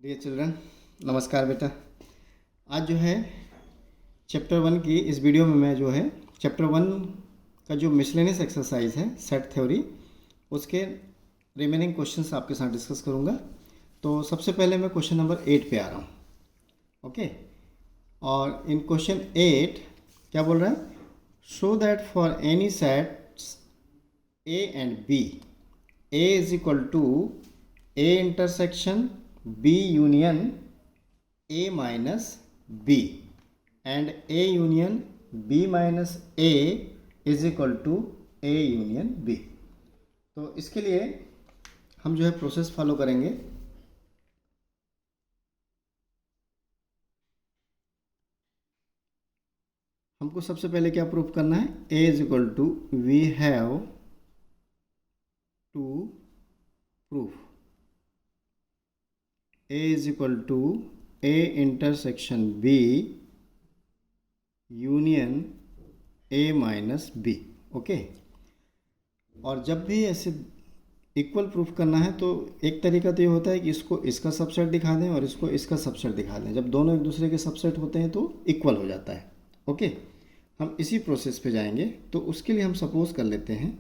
Dear children, नमस्कार बेटा। आज जो है चैप्टर 1 की इस वीडियो में मैं जो है चैप्टर 1 का जो मिसलेनियस एक्सरसाइज है सेट थ्योरी, उसके रिमेनिंग क्वेश्चंस आपके साथ डिस्कस करूंगा। तो सबसे पहले मैं क्वेश्चन नंबर 8 पे आ रहा हूँ। ओके, और इन क्वेश्चन 8 क्या बोल रहा है? Show that for any sets A and B, A is equal to A intersection B union a minus b and a union b minus a is equal to a union b। तो इसके लिए हम जो है process follow करेंगे। हमको सबसे पहले क्या प्रूफ करना है? a is equal to we have to proof a is equal to a intersection b union a minus b। Okay, और जब भी ऐसे इक्वल प्रूफ करना है तो एक तरीका तो ये होता है कि इसको इसका सबसेट दिखा दें और इसको इसका सबसेट दिखा दें। जब दोनों एक दूसरे के सबसेट होते हैं तो इक्वल हो जाता है। ओके, हम इसी प्रोसेस पे जाएंगे। तो उसके लिए हम सपोज कर लेते हैं,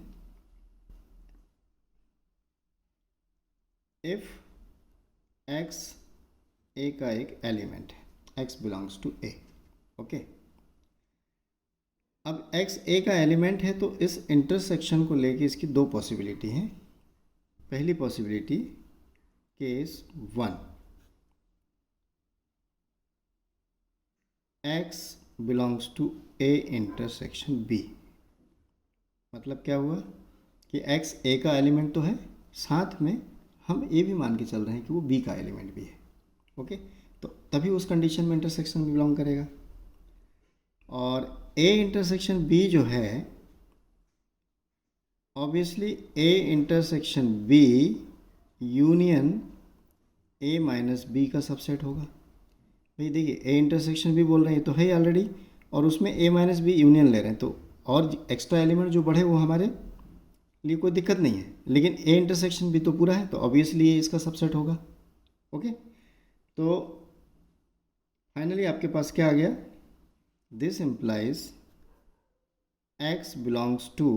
इफ x a का एक एलिमेंट है, x belongs to a। Okay, अब x a का एलिमेंट है तो इस इंटरसेक्शन को लेके इसकी दो पॉसिबिलिटी हैं। पहली possibility, case 1, x belongs to a intersection b। मतलब क्या हुआ कि x a का एलिमेंट तो है, साथ में हम ये भी मान के चल रहे हैं कि वो b का एलिमेंट भी है। ओके, तो तभी उस कंडीशन में इंटरसेक्शन में बिलोंग करेगा। और a इंटरसेक्शन b जो है, obviously a intersection b union a minus b का सबसेट होगा। भाई देखिए, a इंटरसेक्शन b बोल रहे हैं तो है ऑलरेडी, और उसमें a माइनस b यूनियन ले रहे हैं, तो और एक्स्ट्रा एलिमेंट जो बढ़े वो हमारे लिए कोई दिक्कत नहीं है। लेकिन a इंटरसेक्शन b तो पूरा है, तो ऑब्वियसली ये इसका सबसेट होगा। ओके, तो फाइनली आपके पास क्या आ गया? This implies x belongs to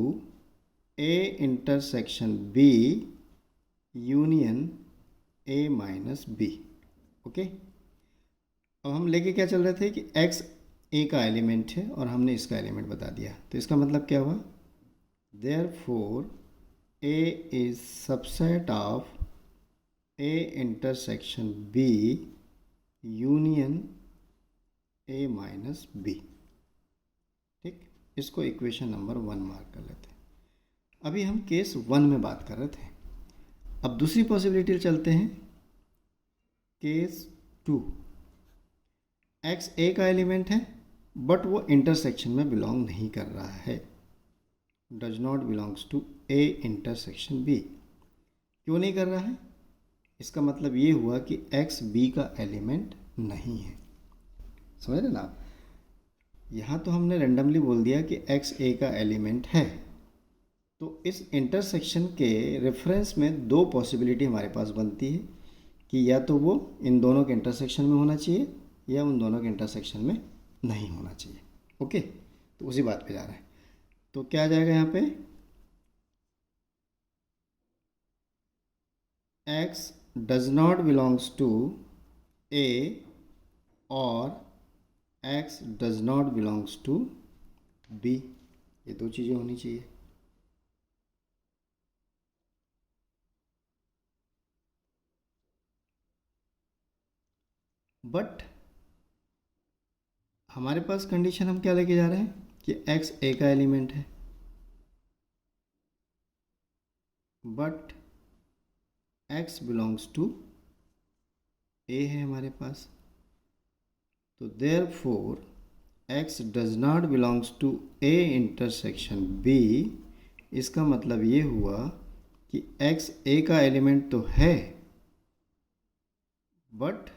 a intersection b union a minus b। Okay, अब हम लेके क्या चल रहे थे कि x a का एलिमेंट है और हमने इसका एलिमेंट बता दिया। तो इसका मतलब क्या हुआ? Therefore a is subset of a intersection b union a minus b। ठीक, इसको इक्वेशन नंबर 1 मार्क कर लेते हैं। अभी हम केस 1 में बात कर रहे थे। अब दूसरी पॉसिबिलिटी चलते हैं, केस 2। x a का एलिमेंट है बट वो इंटरसेक्शन में बिलोंग नहीं कर रहा है, does not belongs to a intersection b। क्यों नहीं कर रहा है? इसका मतलब ये हुआ कि x b का एलिमेंट नहीं है। समझ रहे ना आप? यहाँ तो हमने रेंडमली बोल दिया कि x a का एलिमेंट है, तो इस इंटरसेक्शन के रेफरेंस में दो पॉसिबिलिटी हमारे पास बनती है कि या तो वो इन दोनों के इंटरसेक्शन में होना चाहिए या उन दोनों के इंटरसेक्शन में नहीं होना चाहिए। ओके, तो उसी बात पे जा रहे हैं। तो क्या आ जाएगा यहाँ पे? x does not belongs to a और x does not belongs to b। ये दो चीज़ें होनी चाहिए। बट हमारे पास कंडीशन हम क्या लेके जा रहे हैं कि x a का एलिमेंट है but x belongs to a है हमारे पास। तो therefore x does not belongs to a intersection b। इसका मतलब ये हुआ कि x a का एलिमेंट तो है बट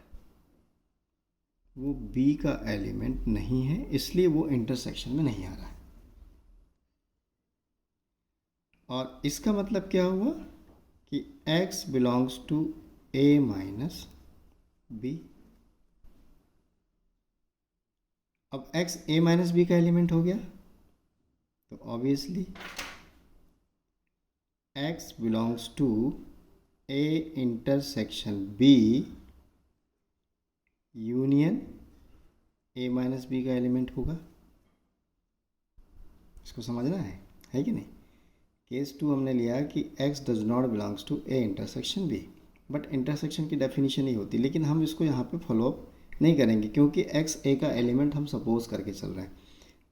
वो b का एलिमेंट नहीं है, इसलिए वो इंटरसेक्शन में नहीं आ रहा है। और इसका मतलब क्या हुआ कि x belongs to a minus B. अब x a माइनस बी का एलिमेंट हो गया, तो obviously x belongs to a intersection b union a minus B का एलिमेंट होगा। इसको समझना है कि नहीं। केस 2 हमने लिया कि x does not belongs to a intersection b, but intersection की डेफिनेशन ही होती, लेकिन हम इसको यहाँ पे फॉलोअप नहीं करेंगे क्योंकि x a का एलिमेंट हम सपोज करके चल रहे हैं,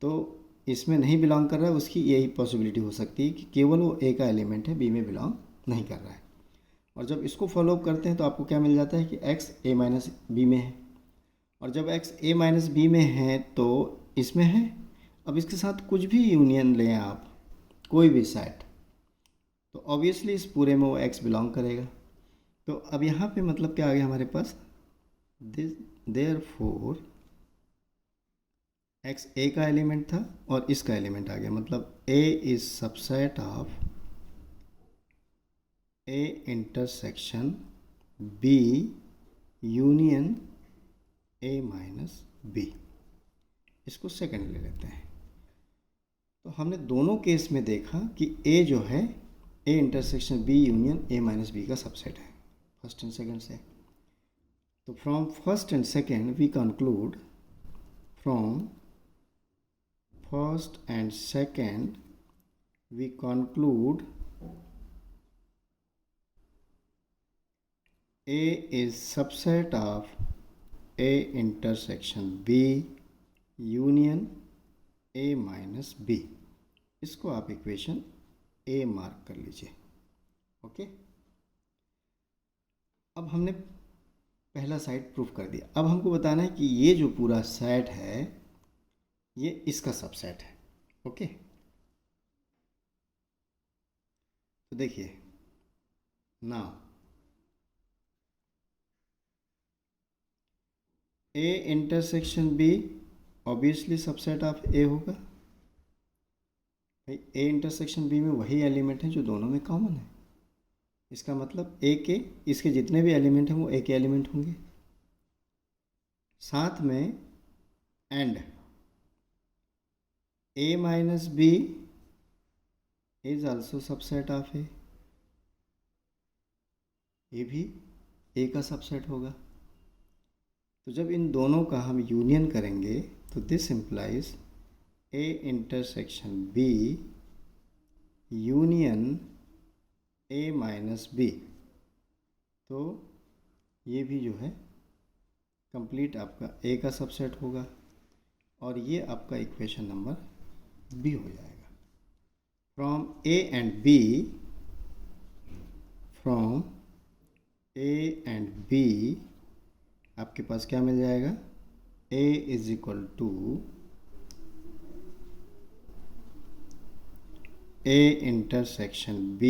तो इसमें नहीं बिलोंग कर रहा है, उसकी यही पॉसिबिलिटी हो सकती है कि केवल वो a का एलिमेंट है, b में बिलोंग नहीं कर रहा है। और जब इसको फॉलोअप करते हैं तो आपको क्या मिल जाता है कि x a माइनस बी में है, और जब x a माइनस बी में है तो इसमें है। अब इसके साथ कुछ भी यूनियन लें आप, कोई भी सेट, तो ऑब्वियसली इस पूरे में वो x बिलोंग करेगा। तो अब यहाँ पे मतलब क्या आ गया हमारे पास, देयरफॉर x a का एलिमेंट था और इसका एलिमेंट आ गया, मतलब a is subset of a intersection b union a minus b। इसको सेकंड ले लेते हैं। तो हमने दोनों केस में देखा कि a जो है a intersection b union a minus b का सबसेट है, फर्स्ट एंड सेकंड से। तो from first and second we conclude, from first and second we conclude a is subset of a intersection b union a minus b। इसको आप equation a mark कर लीजिए। Okay, अब हमने पहला साइड प्रूफ कर दिया। अब हमको बताना है कि ये जो पूरा सेट है ये इसका सबसेट है। ओके, तो देखिए now a intersection b obviously subset of a होगा। भाई a इंटरसेक्शन b में वही एलिमेंट है जो दोनों में कॉमन है, इसका मतलब a के इसके जितने भी एलिमेंट हैं वो a के एलिमेंट होंगे। साथ में and a minus b is also subset of a, ये भी a का सबसेट होगा। तो जब इन दोनों का हम यूनियन करेंगे तो this implies a intersection b union a minus b। तो ये भी जो है कंप्लीट आपका a का सबसेट होगा और ये आपका इक्वेशन नंबर b हो जाएगा। From a and b, from a and b आपके पास क्या मिल जाएगा, a is equal to a intersection b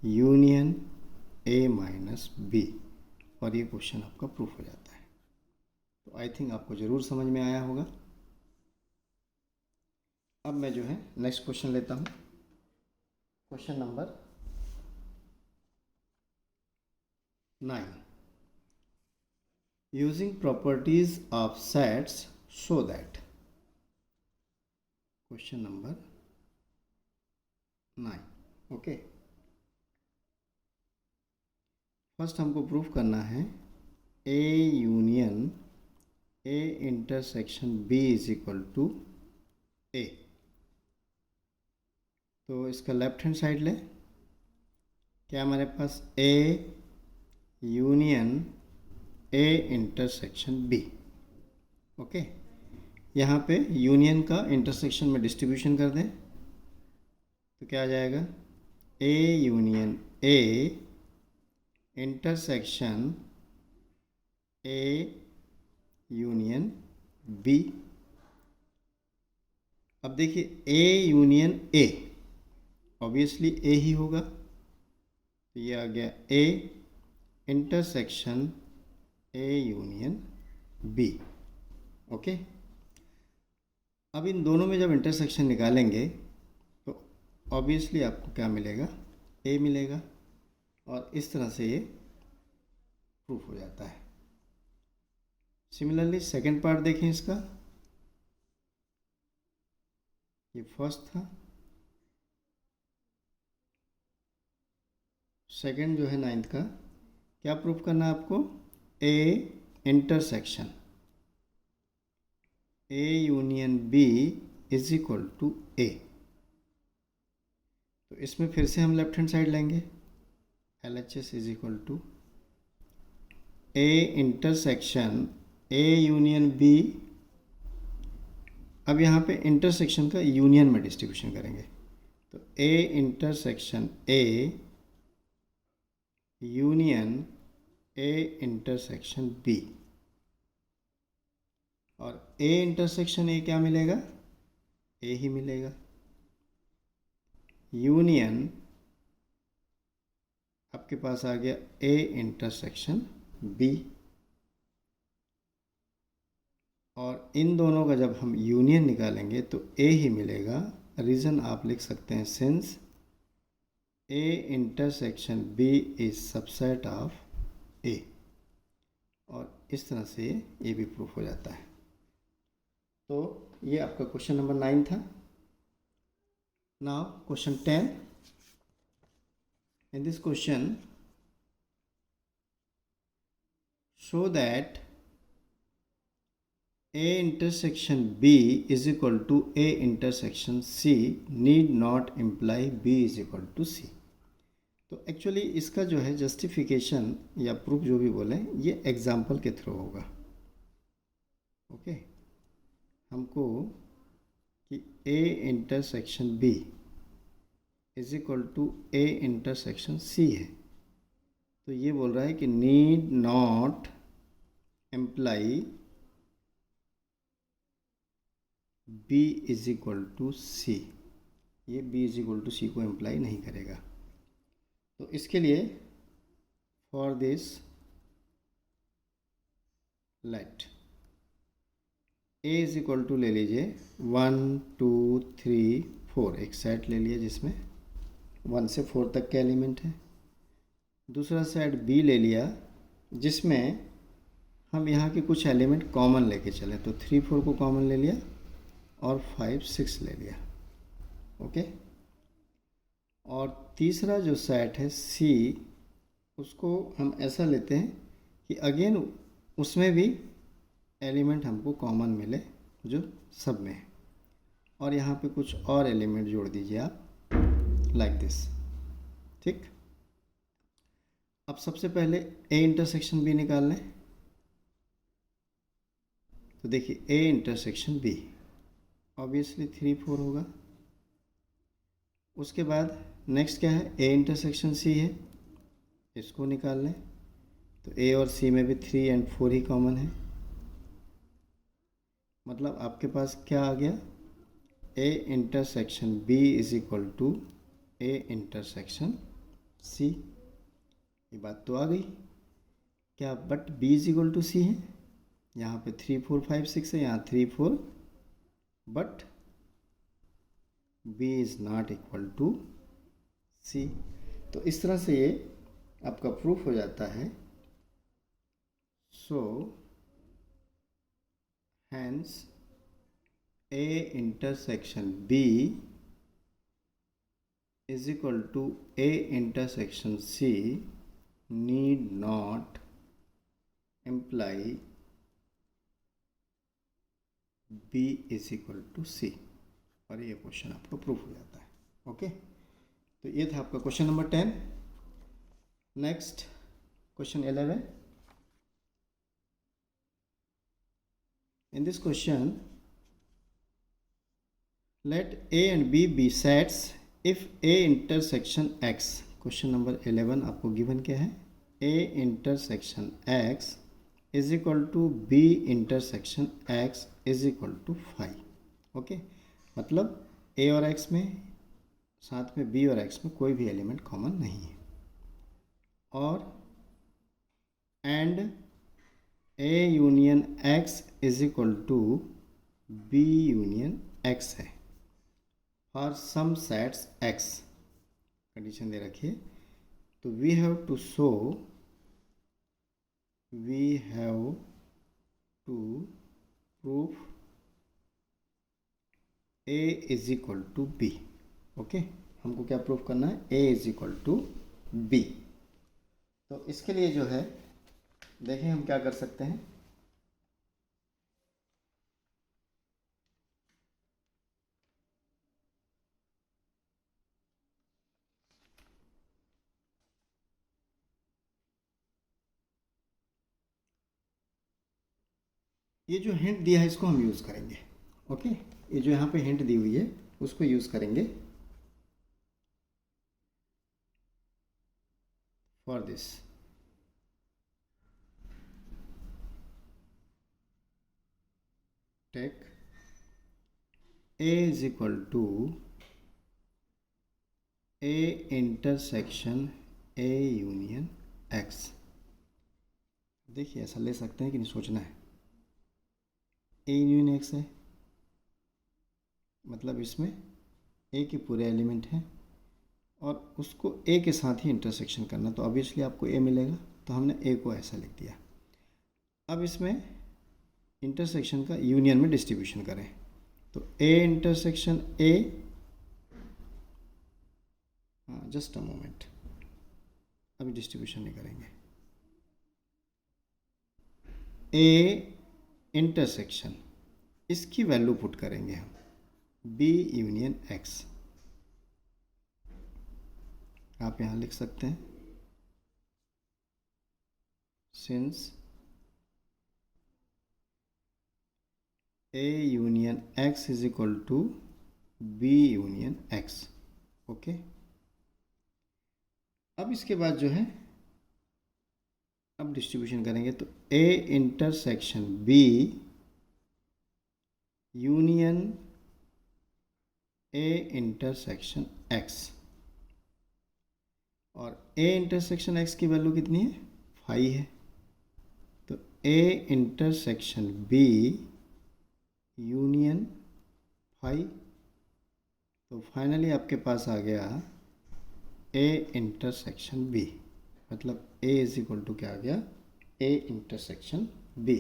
union a minus b, और ये क्वेश्चन आपका प्रूफ हो जाता है। तो आई थिंक आपको ज़रूर समझ में आया होगा। अब मैं जो है नेक्स्ट क्वेश्चन लेता हूँ, question number 9। Using properties of sets show that, question number 9। Okay, first हमको प्रूफ करना है a union a intersection b is equal to a। तो इसका लेफ्ट हैंड साइड ले, क्या हमारे पास a union a intersection b। Okay, यहाँ पे यूनियन का इंटरसेक्शन में डिस्ट्रीब्यूशन कर दें तो क्या आ जाएगा, a union a intersection a union b। अब देखिए a union a obviously a ही होगा, तो ये आ गया a intersection a union b। Okay, अब इन दोनों में जब इंटरसेक्शन निकालेंगे तो ऑब्वियसली आपको क्या मिलेगा, a मिलेगा, और इस तरह से ये प्रूफ हो जाता है। सिमिलरली सेकंड पार्ट देखें इसका, ये फर्स्ट था, सेकंड जो है नाइन्थ का, क्या प्रूफ करना है आपको? A intersection A union B is equal to A. तो इसमें फिर से हम लेफ्ट हैंड साइड लेंगे, L H S is equal to A intersection A union B. अब यहाँ पे इंटरसेक्शन का यूनियन में डिस्ट्रीब्यूशन करेंगे, तो A intersection A union A intersection B, और ए इंटरसेक्शन ए क्या मिलेगा? ए ही मिलेगा। यूनियन आपके पास आ गया ए इंटरसेक्शन बी, और इन दोनों का जब हम यूनियन निकालेंगे तो ए ही मिलेगा। रीज़न आप लिख सकते हैं since A intersection B is subset of A, और इस तरह से ये भी प्रूफ हो जाता है। तो ये आपका क्वेश्चन नंबर 9 था। Now question 10। In this question show that A intersection B is equal to A intersection C need not imply B is equal to C। तो एक्चुअली इसका जो है जस्टिफिकेशन या प्रूफ जो भी बोलें, ये एग्जाम्पल के थ्रू होगा। ओके, हमको कि A intersection B is equal to A intersection C है, तो ये बोल रहा है कि need not imply B is equal to C। ये B is equal to C को एम्प्लाई नहीं करेगा। तो इसके लिए for this let A is equal to ले लीजिए 1 2 3 4, एक सेट ले लिया जिसमें 1 से 4 तक के एलिमेंट है। दूसरा सेट B ले लिया जिसमें हम यहाँ के कुछ एलिमेंट कॉमन लेके चले, तो 3 4 को कॉमन ले लिया और 5 6 ले लिया। ओके, और तीसरा जो सेट है C, उसको हम ऐसा लेते हैं कि अगेन उसमें भी एलिमेंट हमको कॉमन मिले जो सब में है, और यहाँ पे कुछ और एलिमेंट जोड़ दीजिए आप लाइक दिस। ठीक, अब सबसे पहले A इंटरसेक्शन B निकाल लें। तो देखिए A इंटरसेक्शन B ऑब्वियसली 3 4 होगा। उसके बाद नेक्स्ट क्या है? A इंटरसेक्शन C है, इसको निकाल लें। तो A और C में भी 3 और 4 ही कॉमन है, मतलब आपके पास क्या आ गया? A intersection B is equal to A intersection C। ये बात तो आ गई क्या? But B is equal to C है, यहाँ पे 3 4 5 6 है, यहाँ 3 4, but B is not equal to C। तो इस तरह से ये आपका प्रूफ हो जाता है। So hence A intersection B is equal to A intersection C need not imply B is equal to C, और ये क्वेश्चन आपको प्रूफ हो जाता है। ओके, तो ये था आपका question number 10। Next question 11। In this question let A and B be sets if A intersection X। Question number 11 आपको गिवन क्या है? A intersection X is equal to B intersection X is equal to 5। Okay, मतलब A और X में, साथ में B और X में कोई भी एलिमेंट कॉमन नहीं है, और and A union X is equal to B union X है for some sets X। Condition दे रखिए, तो we have to proof A is equal to B. Okay, हमको क्या प्रूफ करना है? A is equal to B. तो इसके लिए जो है देखें हम क्या कर सकते हैं। ये जो हिंट दिया है इसको हम यूज़ करेंगे। ओके, ये जो यहाँ पे हिंट दी हुई है उसको यूज़ करेंगे for this. Take A is equal to A intersection A union X. देखिए ऐसा ले सकते हैं कि नहीं, सोचना है। ए यूनियन एक्स है मतलब इसमें ए के पूरे एलिमेंट हैं और उसको ए के साथ ही इंटरसेक्शन करना, तो ऑब्वियसली आपको ए मिलेगा। तो हमने ए को ऐसा लिख दिया। अब इसमें इंटरसेक्शन का यूनियन में डिस्ट्रीब्यूशन करें, तो ए इंटरसेक्शन ए, हाँ जस्ट अ मोमेंट, अभी डिस्ट्रीब्यूशन नहीं करेंगे। ए इंटरसेक्शन, इसकी वैल्यू पुट करेंगे हम बी यूनियन एक्स। आप यहाँ लिख सकते हैं since A union X is equal to B union X. Okay, अब इसके बाद जो है अब डिस्ट्रीब्यूशन करेंगे, तो A intersection B union A intersection X, और ए इंटरसेक्शन एक्स की वैल्यू कितनी है? 5 है। तो ए इंटरसेक्शन बी यूनियन 5, तो फाइनली आपके पास आ गया ए इंटरसेक्शन बी, मतलब ए इज इक्वल टू क्या आ गया? A intersection B.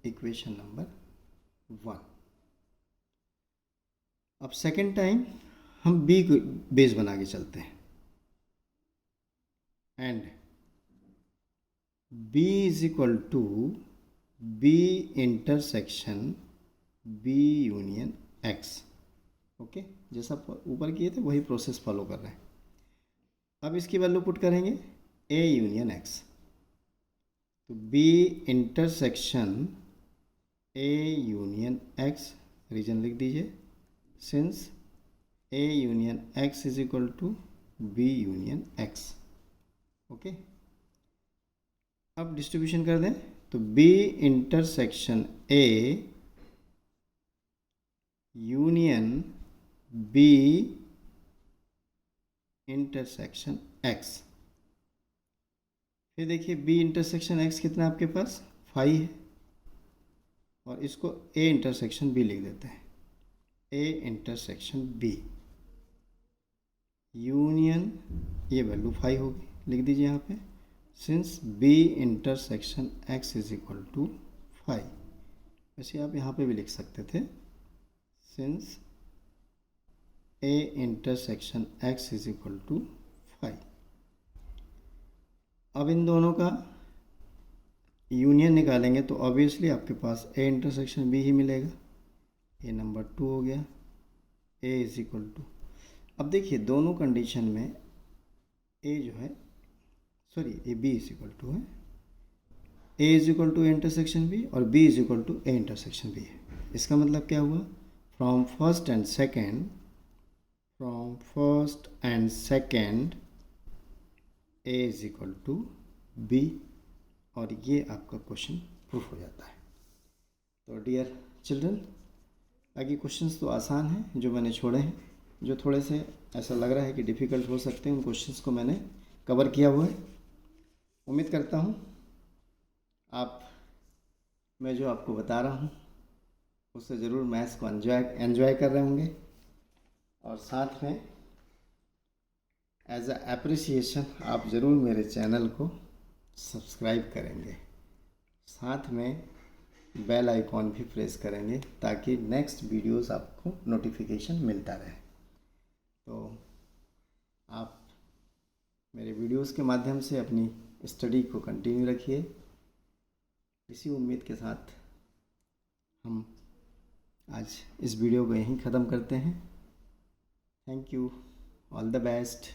Equation number 1। अब सेकेंड टाइम हम बी को बेस बना के चलते हैं, and B is equal to B intersection B union X. Okay, जैसा ऊपर किए थे वही प्रोसेस फॉलो कर रहे हैं। अब इसकी वैल्यू पुट करेंगे ए यूनियन एक्स, तो B intersection A union X, reason लिख दीजिए, since A union X is equal to B union X. Okay, अब डिस्ट्रीब्यूशन कर दें, तो B intersection A union B intersection X. फिर देखिए बी इंटरसेक्शन एक्स कितना है आपके पास? 5 है, और इसको ए इंटरसेक्शन बी लिख देते हैं। ए इंटरसेक्शन बी यूनियन, ये वैल्यू 5 होगी, लिख दीजिए यहाँ पे, since B intersection X is equal to 5। वैसे आप यहाँ पे भी लिख सकते थे, since A intersection X is equal to 5। अब इन दोनों का यूनियन निकालेंगे तो ऑब्वियसली आपके पास ए इंटरसेक्शन बी ही मिलेगा। ये नंबर 2 हो गया, ए इज इक्वल टू। अब देखिए दोनों कंडीशन में ए जो है, sorry A B is equal to है, A is equal to A intersection B और B is equal to A intersection B है। इसका मतलब क्या हुआ? From first and second A is equal to B, और ये आपका क्वेश्चन प्रूफ हो जाता है। तो डियर चिल्ड्रन, बाकी क्वेश्चंस तो आसान हैं जो मैंने छोड़े हैं, जो थोड़े से ऐसा लग रहा है कि डिफ़िकल्ट हो सकते हैं, उन क्वेश्चंस को मैंने कवर किया हुआ है। उम्मीद करता हूँ आप, मैं जो आपको बता रहा हूँ उससे ज़रूर मैथ्स को एंजॉय कर रहे होंगे, और साथ में एज अ एप्रिसिएशन आप ज़रूर मेरे चैनल को सब्सक्राइब करेंगे। साथ में बेल आइकॉन भी प्रेस करेंगे ताकि नेक्स्ट वीडियोस आपको नोटिफिकेशन मिलता रहे। तो आप मेरे वीडियोस के माध्यम से अपनी स्टडी को कंटिन्यू रखिए। इसी उम्मीद के साथ हम आज इस वीडियो को यहीं ख़त्म करते हैं। Thank you, all the best.